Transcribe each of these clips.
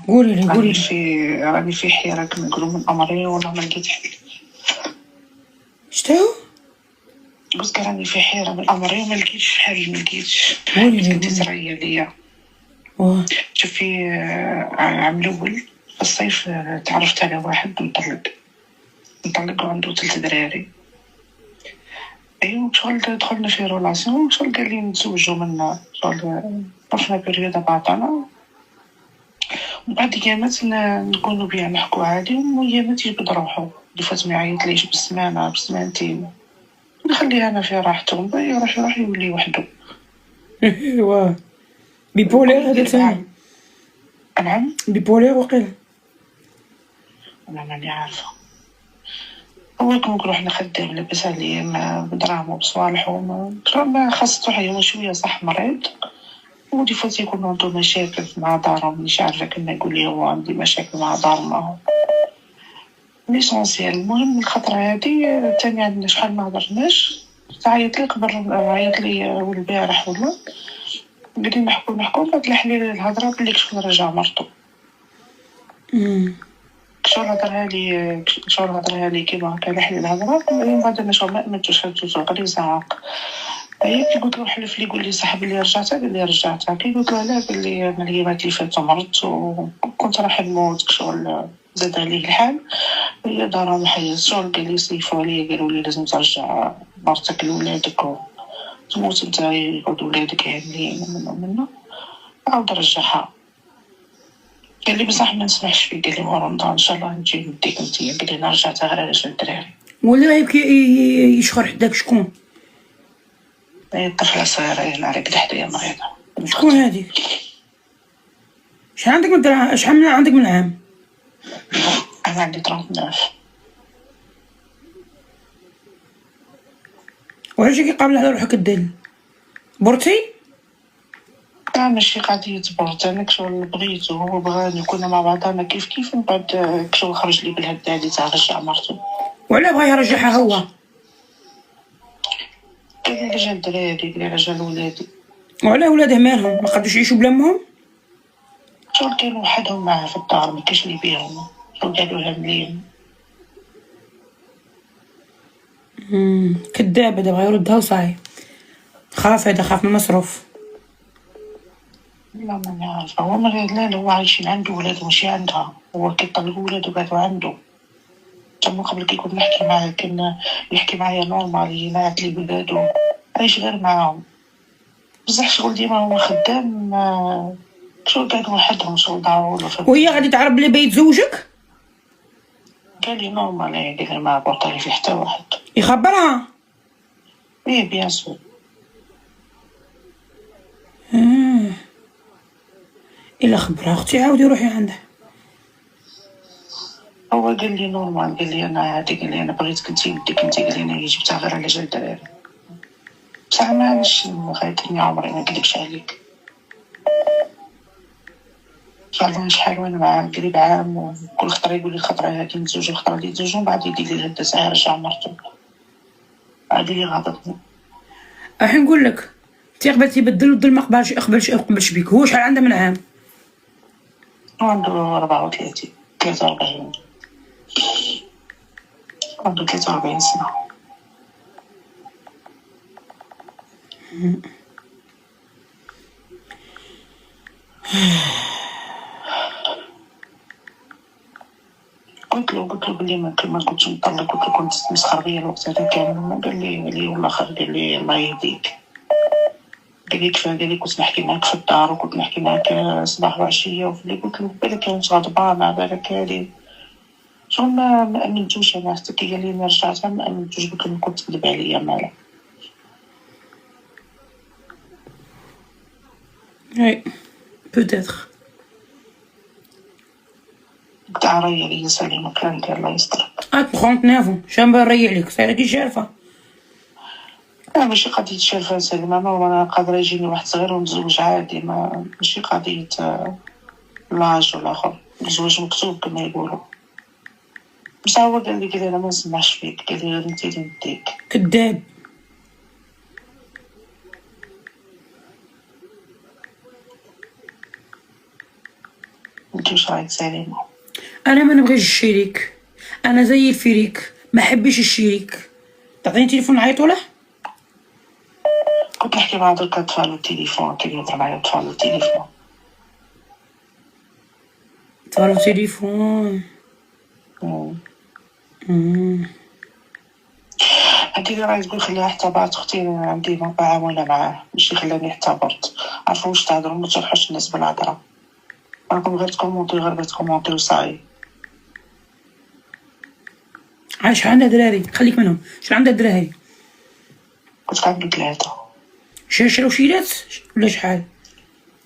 قولي لي راني في حيرة كما نقولوا من أمرين ولا ما لقيت حل. شتاو؟ قلت راني في حيرة من أمرين وما لقيتش حل، ما لقيتش. قولي لي كنتي ترعية ليا. شوفي، عام الأول في الصيف تعرفت على واحد مطلق وعنده 3 دراري. ايوا شغل دخلنا في رولاسيون، شغل قال لي نتزوجوا من شغل طفنا بريودة بعضنا، وبعد ايامات نكونوا بيا نحكوا عادي، وايامات يجبد روحو اللي فات ما يعيطليش بالسمانة بسمانتين، نخليها انا في راحته يروح يولي وحده. ايوا بيبولير هذا ثاني. نعم بيبولير وقيل. انا ماني عارفه. هو كون نروح نخدم لاباس عليه بدراهم وبصوالحو، ما خاص روحي. هو شويه صح مريض، ودي فات يكون عنده مشاكل مع دارهم، مش عارفه كنا نقول ليه هو عندي مشاكل مع دارنا ليسونسيال. المهم الخطره هذه تاني عندنا شحال ما هضرناش، تعيط لي قبل، عيط لي البارح ولا قال لي نحكوا بعد لح لي الهضره بلي شغل رجع مرتو. شغل هضرها لي كيما هكا لح لي الهضره، ومن بعد انا شغل ما امنتوش غير يزعق. هي كي قلت له حلف لي قول لي صاحب اللي رجعتها، قال لي رجعتها. كي قلت له لا، قال لي انا الايامات اللي فاتوا مرضت وكنت راح نموت، شغل زاد عليه الحال. هي دارهم حياة، شغل قال لي صيفوا عليا قالوا لي لازم ترجع مرتك لولادك وتموت انت يقعدوا ولادك هانيين منه. عاود رجعها. قال لي بصح ما نسمحش فيه، قال لي هو رمضان ان شاء الله نجي نديك انتيا. قال لي انا رجعتها غير على جال الدراري. ولا يبكي يشخر حداك شكون؟ الطفله صغيره هنا على قد حدايا مريضه. شكون هذيك؟ شحال عندك من درهم؟ شحال من عندك من عام؟ انا عندي 39. وعلاش كيقابل على روحك الدل؟ برتي؟ لا ماشي قضية برد، انا كشغل بغيتو، هو بغاني كنا مع بعضنا كيف من بعد كشغل خرج لي بالهدالي تاع رجع مرتو. وعلاه بغا يرجعها هو؟ قال لي رجال الدراري، قال لي رجال ولادي. وعلاه ولاده مالهم؟ ما قدوش يعيشوا بلا امهم؟ شغل كانوا وحدهم معاه في الدار، ما كاش اللي بيهم، شغل قالوا لها مليم. كذاب هذا، بغا يردها وصاي. خاف هذا، خاف من المصروف. لا ماني عارفة، هو لا هو عايشين عنده ولاد ماشي عندها، هو كي طلقوا ولادو قعدوا عنده. تما قبل كي كنت نحكي معاه كان يحكي معايا نورمال، ينعت لي ولادو عايش غير معاهم. بصح شغل ديما هو خدام، شغل قعدوا وحدهم، شغل ضاعولو. وهي غادي تعرف بلي باغي يتزوجك؟ قال لي نورمال، قال لي ما بطل في حتى واحد. يخبرها؟ ايه بيان سور. الا خبرها اختي عاودي روحي عندها. هو قال لي نورمال، قال لي انا عادي، قال لي انا بغيتك انتي وديك انتي، قال لي انا جبتها غير على جال الدراري. بصح مانيش غايتني عمري ما نكذبش عليك. فعلا شحال وانا معاه قريب عام، وكل خطره يقول لي الخطره هادي نتزوجو، الخطره هادي نتزوجو، من بعد يدير لي الهدا ساعه رجع مرتو. هادي اللي غاضبني. الحين نقول لك، انت قبلتي بدل والظل ما قبلش بيك. هو شحال عنده من عام؟ عنده 34 43. عنده 43 سنه. قلت له بلي ما كنتش مطلق، قلت له كنت مسخر بيا الوقت هذا كامل. قال لي والله خير، قال لي الله يهديك، قال لي كفايه، قال لي كنت نحكي معاك في الدار وكنت نحكي معاك صباح وعشيه، وفي قلت له بالك كانت غضبانه على بالك هادي. شغل ما امنتوش انا، حتى كي قال لي انا رجعتها ما امنتوش، قلت له كنت تكذب عليا مالا. اي بوتيتر. تاع ريا لي يسلمك انت، الله يسترك. 39 شنو نريح لك؟ صايره كي شارفه. لا ماشي قضية شافة سلمى، ما قادرة يجيني واحد صغير ونتزوج عادي، ماشي قضية لاج ولا آخر، الزواج مكتوب كما يقولوا. بصح هو قال لي أنا ما نسمعش فيك، قال لي غير انتي اللي نديك. كذاب. انتي واش راهي سليمة. انا ما نبغيش الشريك، انا زي الفريك ما حبيش الشريك. تعطيني تليفون نعيطو له. كنت نحكي مع درك أطفال التليفون كي يهضر معايا أطفال التليفون. طالو تليفون. هادي اللي راهي تقول خليها احتضرت اختي، عندي معاونة معاه ماشي خلاني احتضرت. عارفة واش تهضروا، ما تشرحوش الناس بالهضرة، راكم غير تكومونتي غير تكومونتي وصاي. عايش عندها دراري خليك منهم. شنو عندها دراري؟ كنت عندي 3 شراو شيلات ولا شحال؟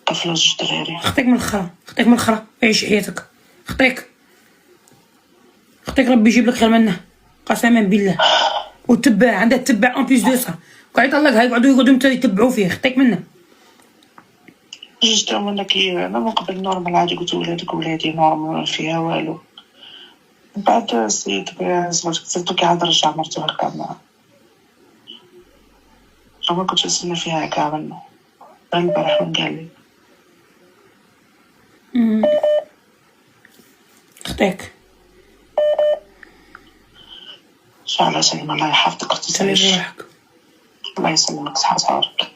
طفلة 2 دراري. خطيك من الخرا، خطيك من الخرا، عيش حياتك. خطيك ربي يجيب لك خير منه قسما بالله. وتبع عندها تبع اون بليس دو سا، قاعد يطلق هاي يقعدوا يتبعوا فيه. خطيك منه. جيت من كي انا من قبل نورمال عادي، قلت ولادك ولادي نورمال فيها والو. من بعد السيد زوج صرتو كي عاد رجع مرتو هكا ما كنتش نستنى فيها هكا منه. البارح من قال لي خطيك. ان شاء الله سلمى، الله يحفظك اختي. سلم روحك. الله يسلمك، صحة صحارك.